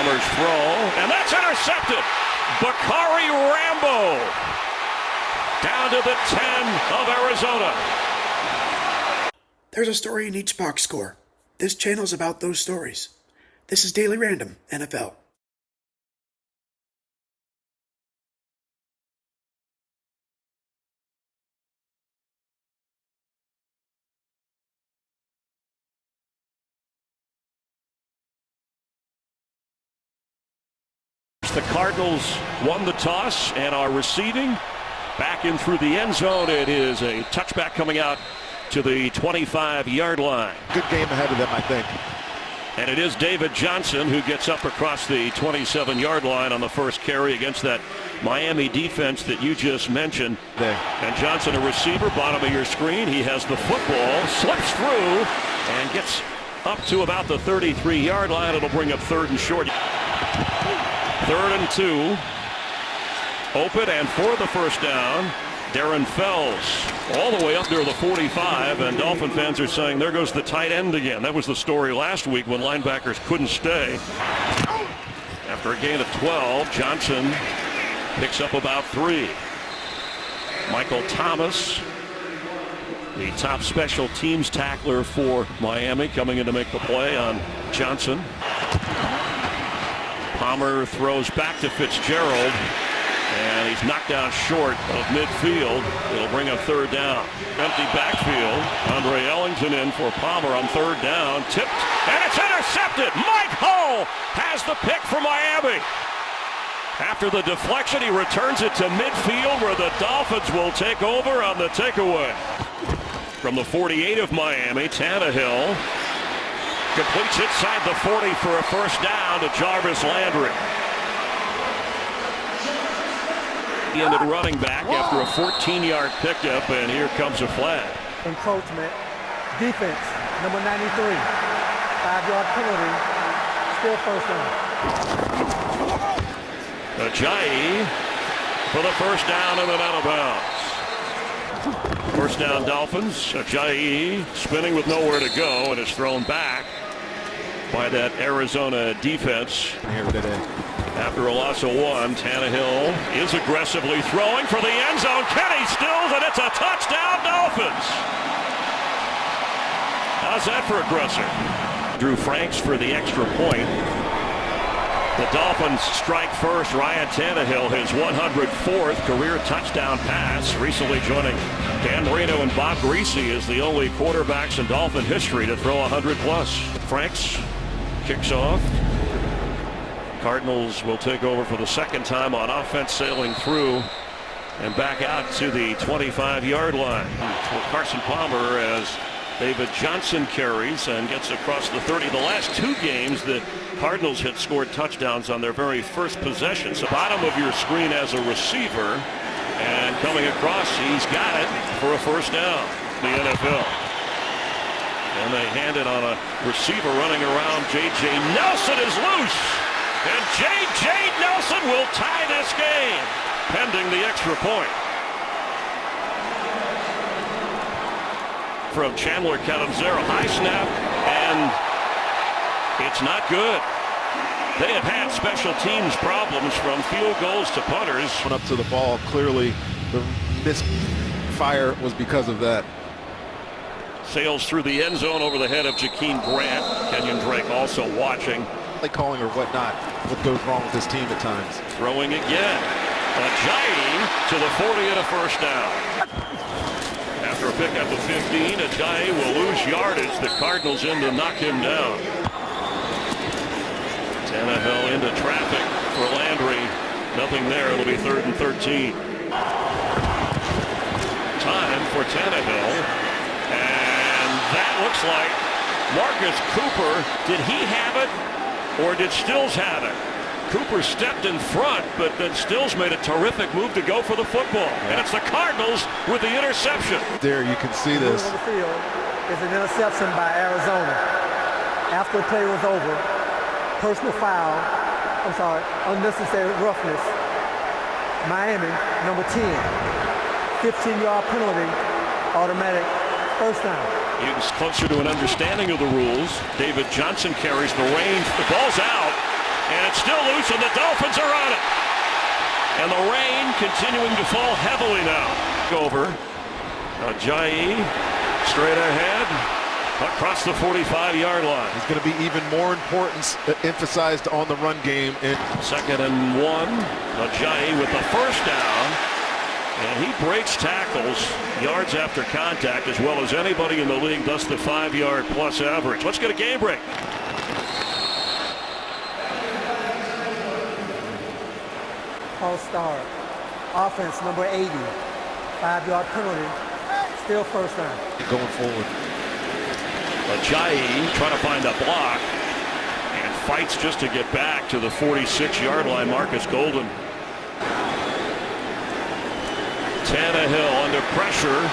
Palmer's throw, and that's intercepted. Bakari Rambo down to the 10 of Arizona. There's a story in each box score. This channel's about those stories. This is Daily Random NFL. The Cardinals won the toss and are receiving. Back in through the end zone. It is a touchback coming out to the 25-yard line. Good game ahead of them, I think. And it is David Johnson who gets up across the 27-yard line on the first carry against that Miami defense that you just mentioned. There. And Johnson, a receiver, bottom of your screen. He has the football, slips through, and gets up to about the 33-yard line. It'll bring up third and short. 3rd and 2. Open and for the first down, Darren Fells all the way up near the 45, and Dolphin fans are saying there goes the tight end again. That was the story last week when linebackers couldn't stay. After a gain of 12, Johnson picks up about 3. Michael Thomas, the top special teams tackler for Miami, coming in to make the play on Johnson. Palmer throws back to Fitzgerald, and he's knocked down short of midfield. It'll bring up third down. Empty backfield. Andre Ellington in for Palmer on third down. Tipped, and it's intercepted. Mike Hull has the pick for Miami. After the deflection, he returns it to midfield where the Dolphins will take over on the takeaway. From the 48 of Miami, Tannehill completes inside the 40 for a first down to Jarvis Landry. He ended running back after a 14-yard pickup, and here comes a flag. Encroachment, defense, number 93, 5-yard penalty, still first down. Ajayi for the first down and then out of bounds. First down Dolphins. Ajayi spinning with nowhere to go and is thrown back by that Arizona defense. Here today. After a loss of 1, Tannehill is aggressively throwing for the end zone. Kenny Stills, and it's a touchdown, Dolphins. How's that for aggressive? Drew Franks for the extra point. The Dolphins strike first. Ryan Tannehill, his 104th career touchdown pass, recently joining Dan Marino and Bob Greasy as the only quarterbacks in Dolphin history to throw 100-plus. Franks kicks off. Cardinals will take over for the second time on offense, sailing through and back out to the 25-yard line. Carson Palmer as David Johnson carries and gets across the 30. The last 2 games, the Cardinals had scored touchdowns on their very first possession. So bottom of your screen as a receiver, and coming across, he's got it for a first down. The NFL. And they hand it on a receiver running around. J.J. Nelson is loose. And J.J. Nelson will tie this game, pending the extra point. From Chandler Catanzaro, high snap, and it's not good. They have had special teams problems from field goals to punters. Went up to the ball, clearly the misfire was because of that. Sails through the end zone over the head of Jakeem Grant. Kenyon Drake also watching. Like calling or whatnot. What goes wrong with this team at times? Throwing again. Ajayi to the 40 and a first down. After a pickup of 15, Ajayi will lose yardage. The Cardinals in to knock him down. Tannehill into traffic for Landry. Nothing there. It'll be 3rd and 13. Time for Tannehill. And that looks like Marcus Cooper. Did he have it? Or did Stills have it? Cooper stepped in front, but then Stills made a terrific move to go for the football. And it's the Cardinals with the interception. There, you can see this. On the field is an interception by Arizona. After the play was over, personal foul, unnecessary roughness. Miami, number 10, 15-yard penalty, automatic first down. He's closer to an understanding of the rules. David Johnson carries the reins. The ball's out. And it's still loose, and the Dolphins are on it. And the rain continuing to fall heavily now. Over. Ajayi straight ahead across the 45-yard line. It's going to be even more importance emphasized on the run game. And 2nd and 1. Ajayi with the first down. And he breaks tackles yards after contact as well as anybody in the league, thus the 5-yard plus average. Let's get a game break. False start. Offense number 80. 5-yard penalty. Still first down. going forward. Ajayi trying to find a block and fights just to get back to the 46-yard line. Marcus Golden. Tannehill under pressure.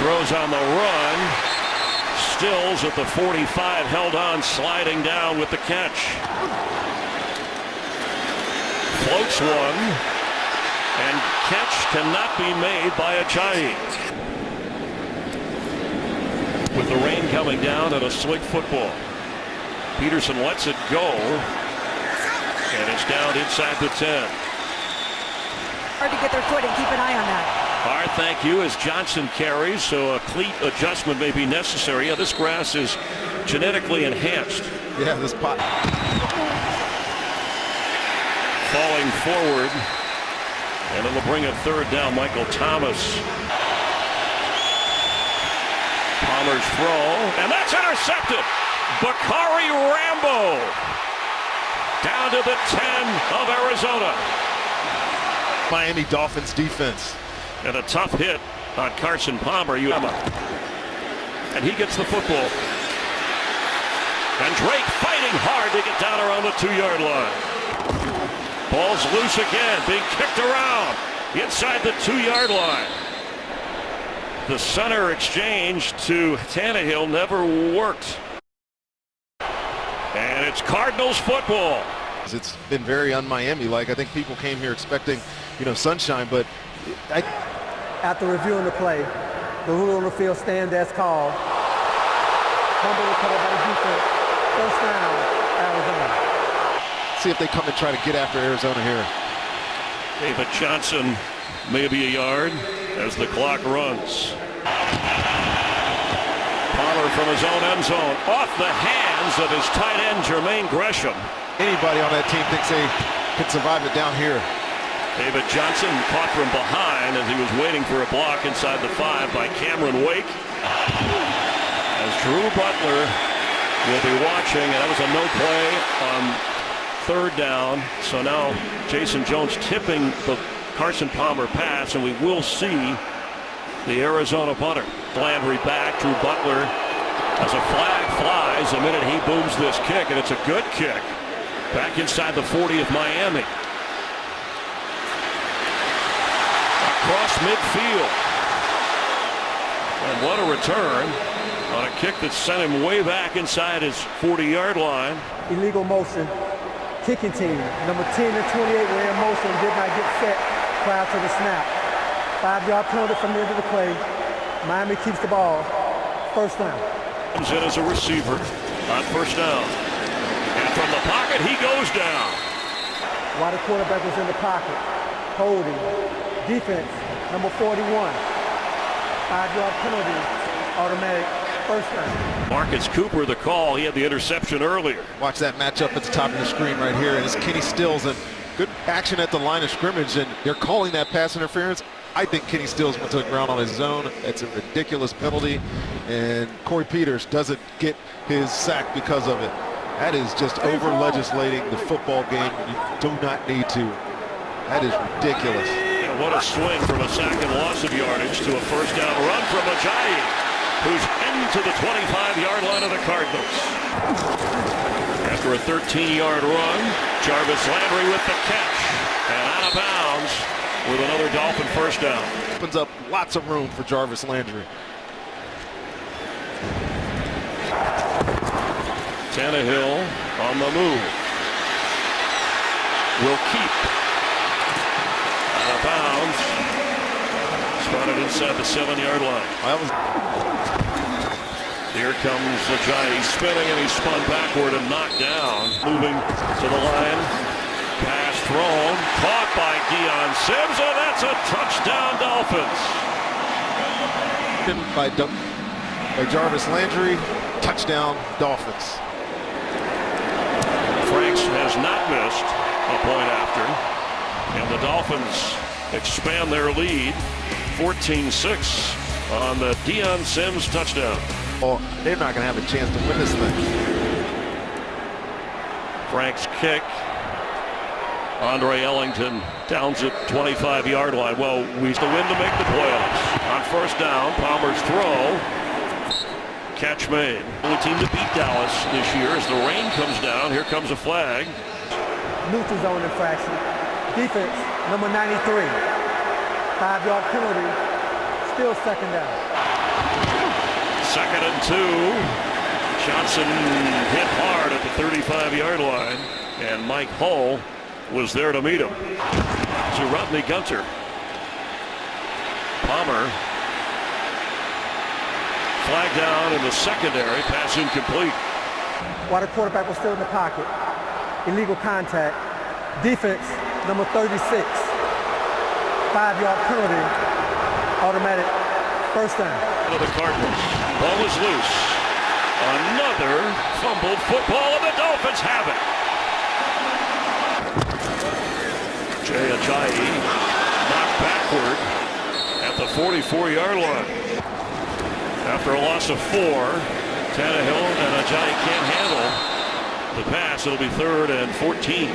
Throws on the run. Stills at the 45, held on, sliding down with the catch. Floats one, and catch cannot be made by Ajayi. With the rain coming down and a slick football. Peterson lets it go, and it's down inside the 10. Hard to get their foot and keep an eye on that. All right, thank you. As Johnson carries, so a cleat adjustment may be necessary. Yeah, this grass is genetically enhanced. Yeah, this pot. Falling forward, and it'll bring a third down. Michael Thomas. Palmer's throw, and that's intercepted. Bakari Rambo down to the 10 of Arizona. Miami Dolphins defense. And a tough hit on Carson Palmer. And he gets the football. And Drake fighting hard to get down around the 2-yard line. Ball's loose again, being kicked around inside the 2-yard line. The center exchange to Tannehill never worked. And it's Cardinals football. It's been very un-Miami-like. I think people came here expecting, sunshine, but After reviewing the play, the rule on the field stand as called. Fumble recovered by the defense. First down, Arizona. see if they come and try to get after Arizona here. David Johnson maybe a yard as the clock runs. Pollard from his own end zone, off the hands of his tight end Jermaine Gresham. Anybody on that team thinks they can survive it down here. David Johnson caught from behind as he was waiting for a block inside the 5 by Cameron Wake. As Drew Butler will be watching, and that was a no play on third down. So now Jason Jones tipping the Carson Palmer pass, and we will see the Arizona punter. Landry back, Drew Butler as a flag flies the minute he booms this kick, and it's a good kick. Back inside the 40 of Miami. Across midfield. And what a return on a kick that sent him way back inside his 40-yard line. Illegal motion. Kicking team. Number 10 and 28 were in motion, did not get set prior to the snap. 5-yard penalty from the end of the play. Miami keeps the ball. First down. Comes in as a receiver on first down. And from the pocket, he goes down. While the quarterback was in the pocket. Holding. Defense, number 41. 5-yard penalty. Automatic first down. Marcus Cooper, the call. He had the interception earlier. Watch that matchup at the top of the screen right here. And it's Kenny Stills, and good action at the line of scrimmage, and they're calling that pass interference. I think Kenny Stills went to the ground on his own. It's a ridiculous penalty, and Corey Peters doesn't get his sack because of it. That is just over-legislating the football game. You do not need to. That is ridiculous. And what a swing from a sack and loss of yardage to a first down run from Ajayi, who's into the 25-yard line of the Cardinals. After a 13-yard run, Jarvis Landry with the catch. And out of bounds with another Dolphin first down. Opens up lots of room for Jarvis Landry. Tannehill on the move. Will keep. Out of bounds. Spotted inside the 7-yard line. That was Here comes Ajayi spinning, and he's spun backward and knocked down. Moving to the line. Pass thrown. Caught by Deion Sims, and that's a touchdown, Dolphins. By Jarvis Landry. Touchdown, Dolphins. Franks has not missed a point after. And the Dolphins expand their lead 14-6 on the Deion Sims touchdown. Oh, they're not going to have a chance to win this thing. Frank's kick. Andre Ellington downs at 25-yard line. Well, we still win to make the playoffs. On first down, Palmer's throw. Catch made. Only team to beat Dallas this year as the rain comes down. Here comes a flag. Neutral zone infraction. Defense, number 93. 5-yard penalty. Still second down. 2nd and 2. Johnson hit hard at the 35-yard line, and Mike Hull was there to meet him. To Rodney Gunter. Palmer. Flag down in the secondary. Pass incomplete. While the quarterback was still in the pocket. Illegal contact. Defense, number 36. 5-yard penalty. Automatic first down. To the Cardinals. Ball is loose. Another fumbled football, and the Dolphins have it. Jay Ajayi knocked backward at the 44-yard line. After a loss of 4, Tannehill and Ajayi can't handle the pass. It'll be 3rd and 14.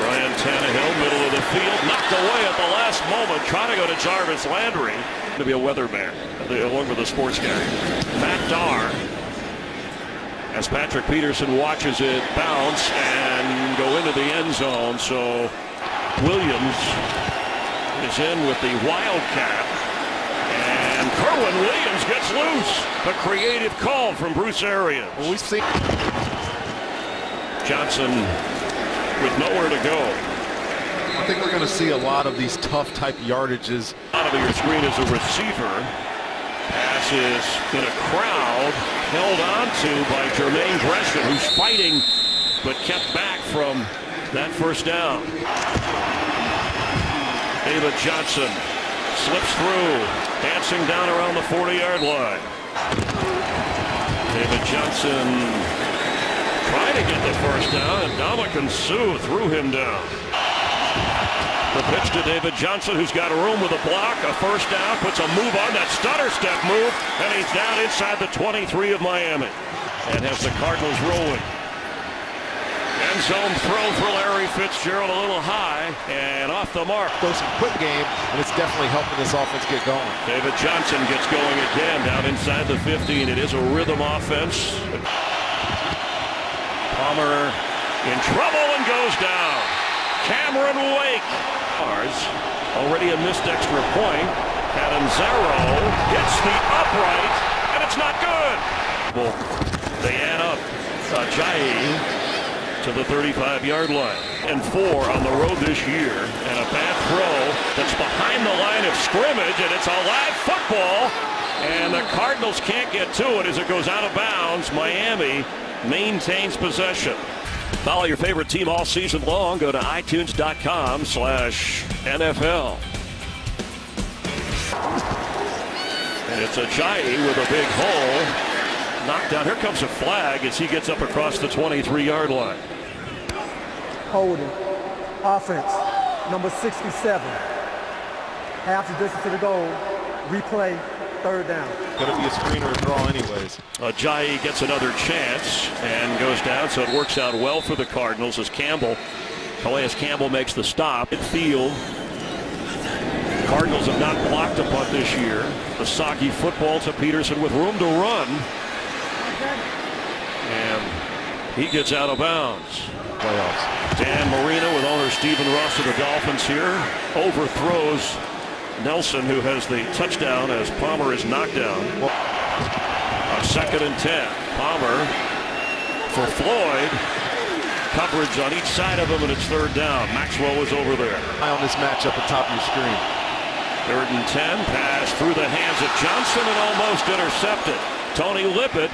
Ryan Tannehill, middle of the field, knocked away at the last moment, trying to go to Jarvis Landry. To be a weatherman, along with a sports guy. Matt Darr, as Patrick Peterson watches it bounce and go into the end zone. So Williams is in with the Wildcat. And Kerwin Williams gets loose. A creative call from Bruce Arians. Well, we've seen Johnson with nowhere to go. I think we're going to see a lot of these tough type yardages. Out of your screen is a receiver. Pass is in a crowd. Held on to by Jermaine Gresham, who's fighting but kept back from that first down. David Johnson slips through, dancing down around the 40-yard line. David Johnson trying to get the first down, and Ndamukong Suh threw him down. The pitch to David Johnson, who's got a room with a block, a first down, puts a move on that stutter step move, and he's down inside the 23 of Miami, and has the Cardinals rolling. End zone throw for Larry Fitzgerald, a little high and off the mark. Goes some quick game, and it's definitely helping this offense get going. David Johnson gets going again down inside the 50, and it is a rhythm offense. Palmer in trouble and goes down. Cameron Wake. Already a missed extra point. Catanzaro hits the upright, and it's not good. Well, they add up. Ajayi to the 35-yard line. And 4 on the road this year. And a bad throw that's behind the line of scrimmage, and it's a live football. And the Cardinals can't get to it as it goes out of bounds. Miami maintains possession. Follow your favorite team all season long. Go to iTunes.com/NFL. And it's Ajayi with a big hole. Knocked down. Here comes a flag as he gets up across the 23-yard line. Holding. Offense, number 67. Half the distance to the goal. Replay, third down. Going to be a screen or a draw anyways. Ajayi gets another chance and goes down, so it works out well for the Cardinals as Calais Campbell makes the stop. Midfield. Cardinals have not blocked a punt this year. The soggy football to Peterson with room to run. And he gets out of bounds. Playoffs. Dan Marino with owner Stephen Ross of the Dolphins here. Overthrows Nelson, who has the touchdown as Palmer is knocked down. A 2nd and 10. Palmer for Floyd. Coverage on each side of him, and it's third down. Maxwell was over there. Eye on this matchup at top of your screen. 3rd and 10, pass through the hands of Johnson and almost intercepted. Tony Lippett,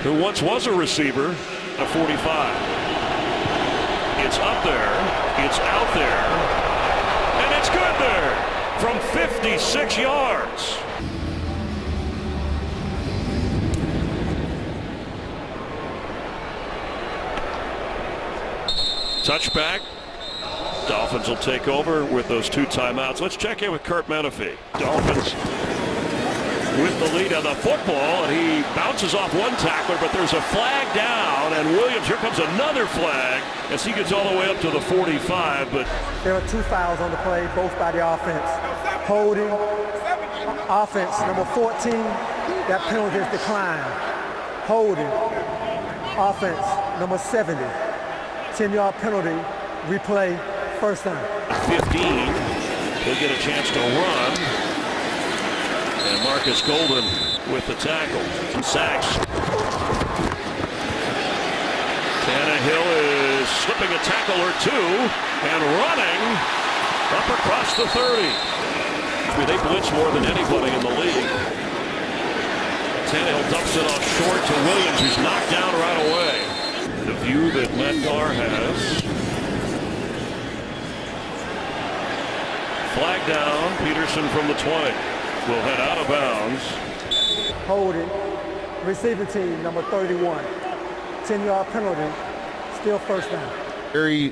who once was a receiver, at 45. It's up there, it's out there, and it's good there from 56 yards. Touchback. Dolphins will take over with those 2 timeouts. Let's check in with Kurt Menefee. Dolphins with the lead on the football, and he bounces off one tackler, but there's a flag down, and Williams, here comes another flag as he gets all the way up to the 45. But there are 2 fouls on the play, both by the offense. Holding, offense, number 14, that penalty is declined. Holding, offense, number 70, 10-yard penalty, replay, first down. 15, he'll get a chance to run. And Marcus Golden with the tackle. Some sacks. Tannehill is slipping a tackle or 2 and running up across the 30. I mean, they blitz more than anybody in the league. Tannehill dumps it off short to Williams, who's knocked down right away. The view that Matt Carr has. Flag down, Peterson from the 20. Will head out of bounds. Holding, receiving team, number 31. 10-yard penalty, still first down. Very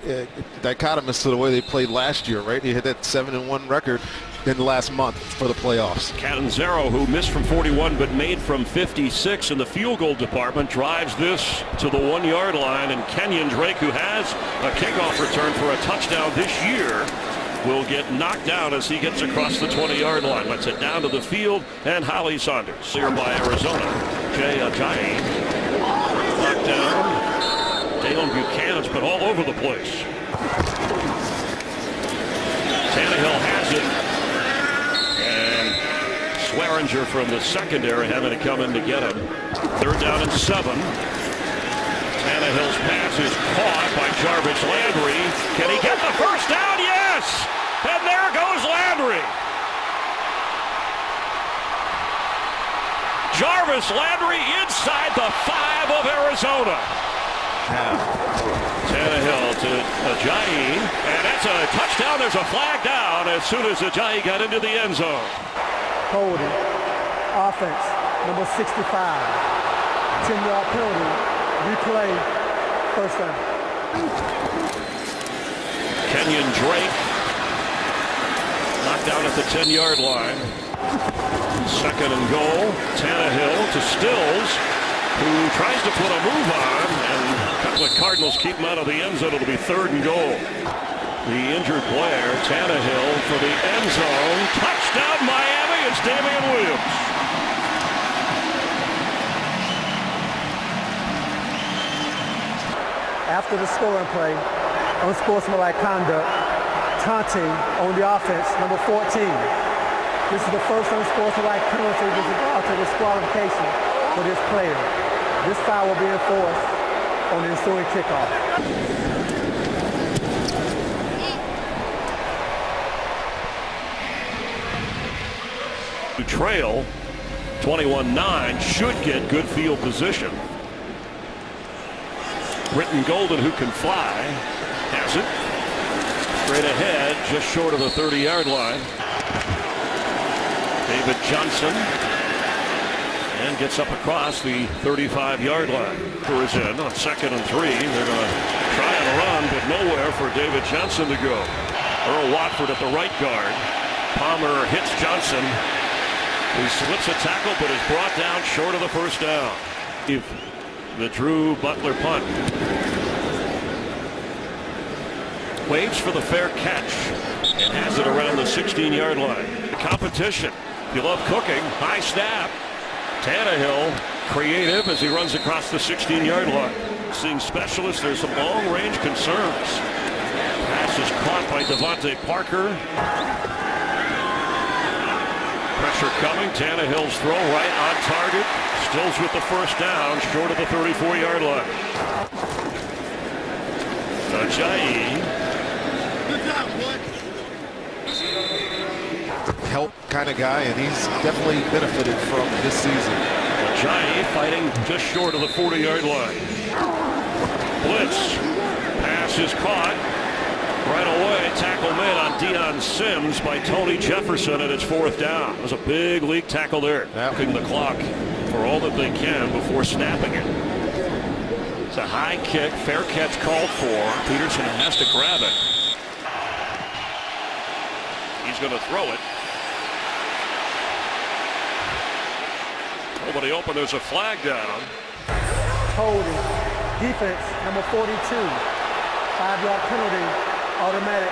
dichotomous to the way they played last year, right? He had that 7-1 record in the last month for the playoffs. Catanzaro, who missed from 41 but made from 56 in the field goal department, drives this to the 1-yard line, and Kenyon Drake, who has a kickoff return for a touchdown this year, will get knocked down as he gets across the 20-yard line. Lets it down to the field, and Holly Saunders. Here by Arizona. Jay Ajayi knocked down. Dalen Buchanan's been all over the place. Tannehill has it. And Swearinger from the secondary having to come in to get him. 3rd down and 7. Tannehill's pass is caught by Jarvis Landry. Can he get the first down? Yes! And there goes Landry. Jarvis Landry inside the 5 of Arizona. Tannehill to Ajayi, and that's a touchdown. There's a flag down as soon as Ajayi got into the end zone. Holding, offense, number 65, 10-yard penalty, replay, first down. Kenyon Drake knocked down at the 10-yard line. 2nd and goal. Tannehill to Stills, who tries to put a move on, and a couple of Cardinals keep him out of the end zone. It'll be 3rd and goal. The injured player, Tannehill, for the end zone. Touchdown Miami. It's Damian Williams. After the scoring play, unsportsmanlike conduct, taunting on the offense, number 14. This is the first unsportsmanlike penalty with regard to disqualification for this player. This foul will be enforced on the ensuing kickoff. Trail 21-9 should get good field position. Britton Golden, who can fly, has it straight ahead, just short of the 30-yard line. David Johnson, and gets up across the 35-yard line. Cooper is in on 2nd and 3. They're going to try and run, but nowhere for David Johnson to go. Earl Watford at the right guard. Palmer hits Johnson. He slips a tackle, but is brought down short of the first down. The Drew Butler punt. Waits for the fair catch and has it around the 16-yard line. The competition. If you love cooking, high snap. Tannehill creative as he runs across the 16-yard line. Seeing specialists, there's some long-range concerns. Pass is caught by Devontae Parker. Pressure coming. Tannehill's throw right on target. Stills with the first down, short of the 34-yard line. Ajayi. Good job, boy. help kind of guy, and he's definitely benefited from this season. Ajayi fighting just short of the 40-yard line. Blitz. Pass is caught. Right away, tackle made on Deion Sims by Tony Jefferson, and it's 4th down. It was a big league tackle there. Milking the clock for all that they can before snapping it. It's a high kick, fair catch called for. Peterson has to grab it. He's going to throw it. Nobody open. There's a flag down. Holding. Defense, number 42. 5-yard penalty. Automatic.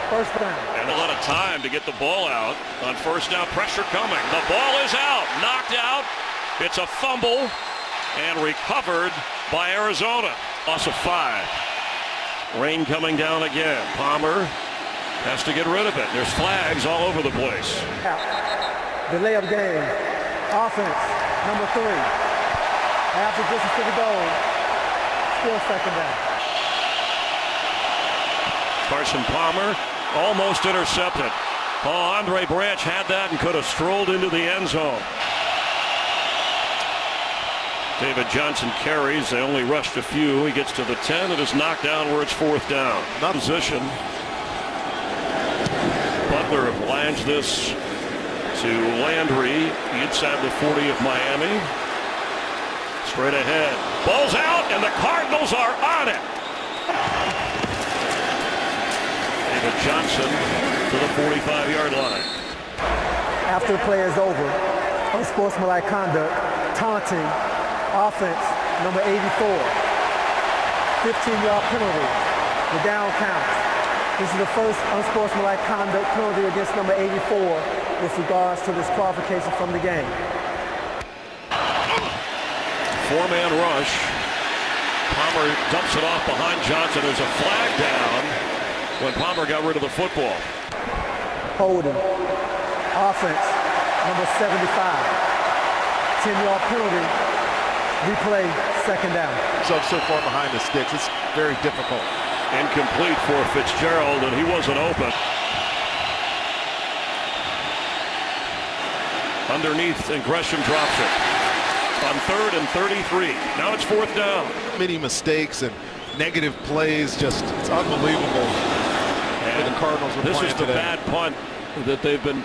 First down. And a lot of time to get the ball out on first down. Pressure coming. The ball is out. Knocked out. It's a fumble and recovered by Arizona. Loss of 5. Rain coming down again. Palmer has to get rid of it. There's flags all over the place. Delay of game. Offense, number 3. Half the distance to the goal. Still second down. Carson Palmer almost intercepted. Oh, Andre Branch had that and could have strolled into the end zone. David Johnson carries. They only rushed a few. He gets to the 10 and is knocked down where it's 4th down. Not position. Butler lines this to Landry inside the 40 of Miami. Straight ahead. Ball's out and the Cardinals are on it. David Johnson to the 45-yard line. After the play is over, unsportsmanlike conduct, taunting, offense, number 84. 15-yard penalty. The down counts. This is the first unsportsmanlike conduct penalty against number 84 with regards to disqualification from the game. 4-man rush. Palmer dumps it off behind Johnson. There's a flag down when Palmer got rid of the football. Holding. Offense, number 75. 10-yard penalty. Replay, second down. So far behind the sticks, it's very difficult. Incomplete for Fitzgerald, and he wasn't open. Underneath, and Gresham drops it. On 3rd and 33. Now it's 4th down. Many mistakes and negative plays, just it's unbelievable. And the Cardinals were this is the today. bad punt that they've been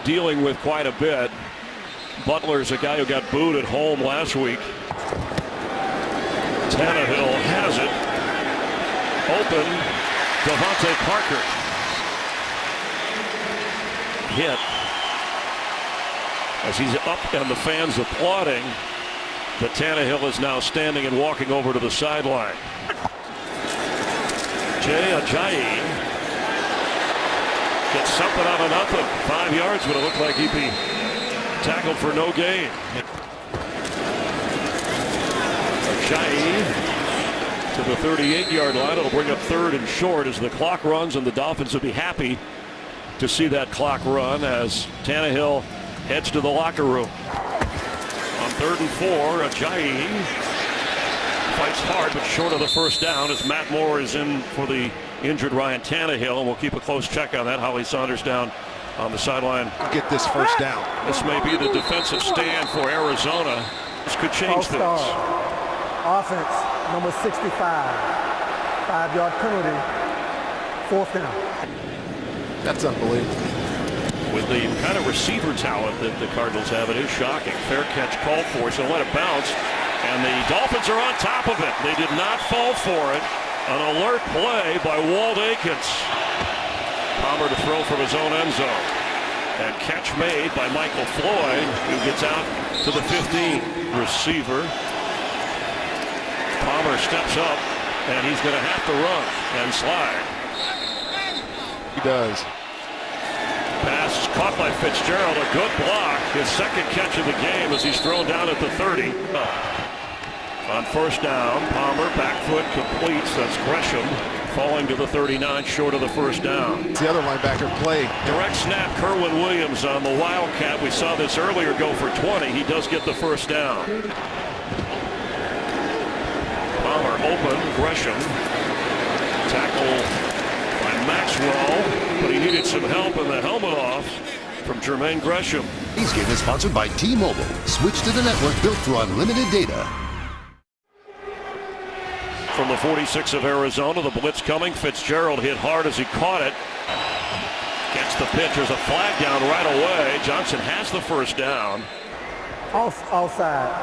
dealing with quite a bit. Butler's a guy who got booed at home last week. Tannehill has it. Open. Devontae Parker. Hit. As he's up and the fans applauding, but Tannehill is now standing and walking over to the sideline. Jay Ajayi gets something out of nothing. 5 yards, but it looked like he'd be tackled for no gain. Ajayi to the 38-yard line. It'll bring up 3rd and short as the clock runs, and the Dolphins will be happy to see that clock run as Tannehill heads to the locker room. On 3rd and 4, Ajayi fights hard but short of the first down as Matt Moore is in for the injured Ryan Tannehill, and we'll keep a close check on that. Holly Saunders down on the sideline. Get this first down. This may be the defensive stand for Arizona. This could change things. Offense, number 65. 5-yard penalty. 4th down. That's unbelievable. With the kind of receiver talent that the Cardinals have, it is shocking. Fair catch called for, so let it bounce. And the Dolphins are on top of it. They did not fall for it. An alert play by Walt Aikens. Palmer to throw from his own end zone. And catch made by Michael Floyd, who gets out to the 15. Receiver. Palmer steps up, and he's going to have to run and slide. He does. Pass is caught by Fitzgerald. A good block. His second catch of the game as he's thrown down at the 30. On first down, Palmer back foot completes. That's Gresham falling to the 39 short of the first down. It's the other linebacker play. Direct snap, Kerwin Williams on the Wildcat. We saw this earlier go for 20. He does get the first down. Palmer open. Gresham. Tackle by Maxwell, but he needed some help and the helmet off from Jermaine Gresham. Today's game is sponsored by T-Mobile. Switch to the network built for unlimited data. From the 46 of Arizona, the blitz coming. Fitzgerald hit hard as he caught it. Gets the pitch. There's a flag down right away. Johnson has the first down. Offside.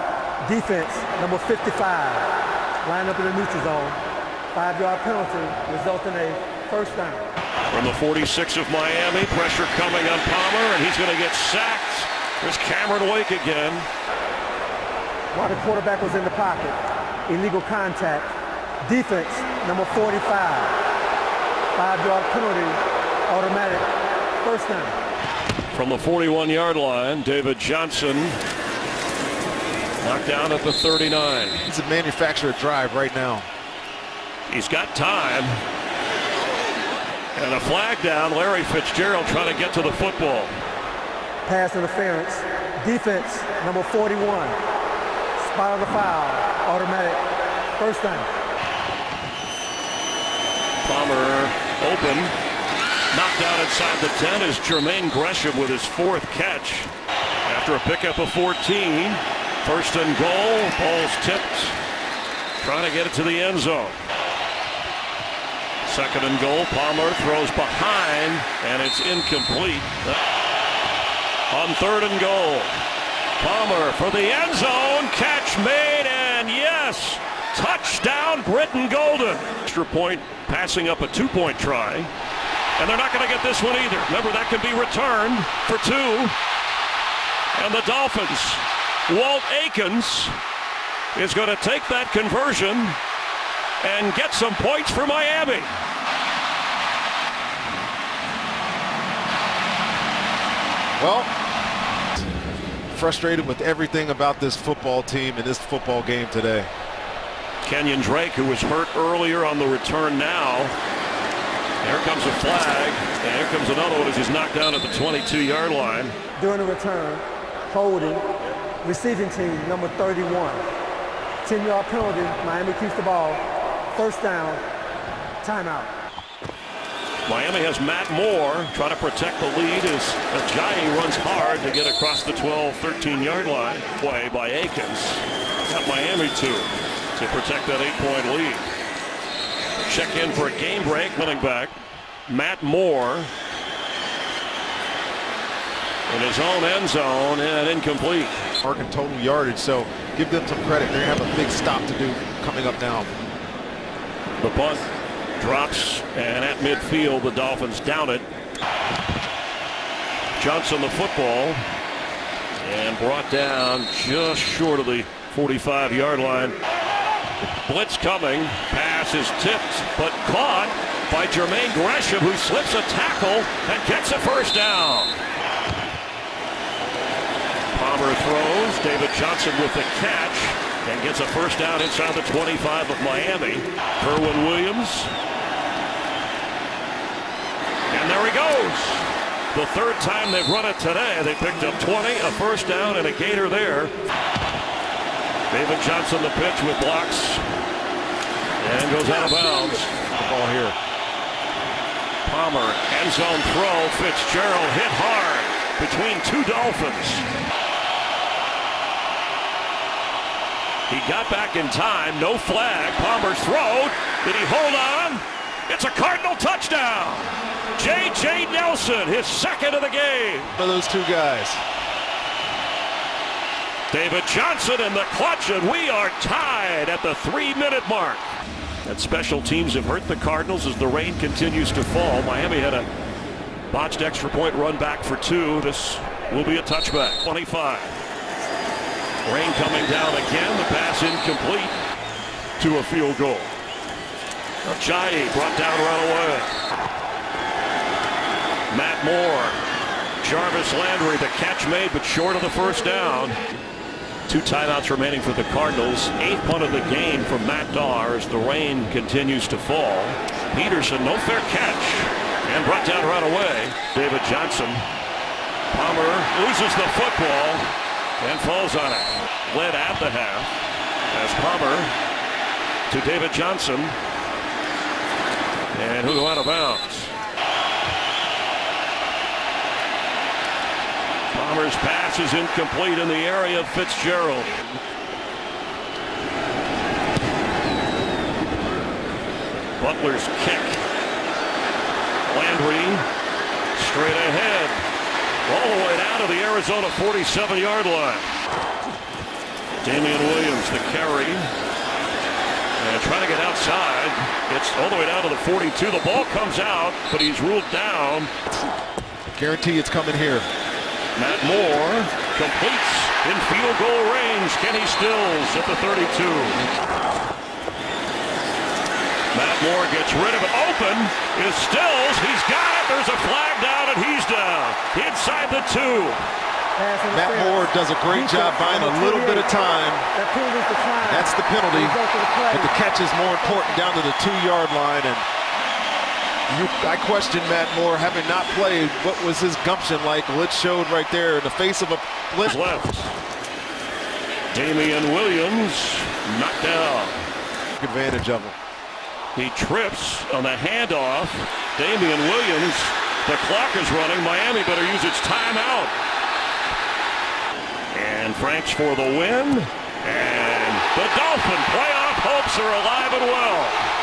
Defense, number 55. Line up in the neutral zone. 5-yard penalty, resulting in a first down. From the 46 of Miami, pressure coming on Palmer, and he's going to get sacked. There's Cameron Wake again. While the quarterback was in the pocket, illegal contact. Defense, number 45. 5-yard penalty, automatic first down. From the 41-yard line, David Johnson knocked down at the 39. He's a manufacturer drive right now. He's got time. And a flag down. Larry Fitzgerald trying to get to the football. Pass interference. Defense, number 41. Spot on the foul. Automatic first down. Palmer open. Knocked out inside the 10 is Jermaine Gresham with his 4th catch. After a pickup of 14. First and goal. Ball's tipped. Trying to get it to the end zone. Second and goal. Palmer throws behind, and it's incomplete. On third and goal. Palmer for the end zone. Catch made, and yes! Touchdown, Britton Golden. Extra point, passing up a 2-point try. And they're not going to get this one either. Remember, that can be returned for 2. And the Dolphins, Walt Aikens, is going to take that conversion and get some points for Miami. Well, frustrated with everything about this football team and this football game today. Kenyon Drake, who was hurt earlier on the return now. Here comes a flag, and here comes another one as he's knocked down at the 22-yard line. During the return, holding, receiving team, number 31. 10-yard penalty, Miami keeps the ball. First down, timeout. Miami has Matt Moore trying to protect the lead as Ajayi runs hard to get across the 12, 13-yard line. Play by Aikens. Got Miami to protect that 8-point lead. Check in for a game break. Running back, Matt Moore. In his own end zone and incomplete. Marking total yardage, so give them some credit. They're going to have a big stop to do coming up now. The punt drops, and at midfield, the Dolphins down it. Johnson the football, and brought down just short of the 45-yard line. Blitz coming, pass is tipped, but caught by Jermaine Gresham, who slips a tackle and gets a first down. Palmer throws, David Johnson with the catch, and gets a first down inside the 25 of Miami. Kerwin Williams. And there he goes. The 3rd time they've run it today. They picked up 20, a first down, and a gainer there. David Johnson the pitch with blocks. And goes out of bounds. The ball here. Palmer, end zone throw. Fitzgerald hit hard between 2 Dolphins. He got back in time, no flag. Palmer's throw. Did he hold on? It's a Cardinal touchdown. J.J. Nelson, his 2nd of the game. One of those 2 guys. David Johnson in the clutch, and we are tied at the 3-minute mark. And special teams have hurt the Cardinals as the rain continues to fall. Miami had a botched extra point run back for 2. This will be a touchback. 25. Rain coming down again. The pass incomplete to a field goal. Ajayi brought down right away. Matt Moore. Jarvis Landry, the catch made, but short of the first down. 2 timeouts remaining for the Cardinals. 8th punt of the game from Matt Darr as the rain continues to fall. Peterson, no fair catch. And brought down right away. David Johnson. Palmer loses the football and falls on it. Led at the half as Palmer to David Johnson. And who go out of bounds. Palmer's pass is incomplete in the area of Fitzgerald. Butler's kick. Landry straight ahead. All the way down to the Arizona 47-yard line. Damian Williams, the carry. And trying to get outside. Gets all the way down to the 42. The ball comes out, but he's ruled down. Guarantee it's coming here. Matt Moore completes in field goal range. Kenny Stills at the 32. Matt Moore gets rid of it. Open is Stills. He's got it. There's a flag down, and he's down. Inside the 2. Matt Moore does a great job buying a little bit of time. That's the penalty. But the catch is more important down to the 2-yard line. And I question Matt Moore, having not played, what was his gumption like? Well, it showed right there in the face of a blitz. Left. Damian Williams knocked down. Take advantage of him. He trips on the handoff. Damian Williams, the clock is running. Miami better use its timeout. And Franks for the win. And the Dolphin playoff hopes are alive and well.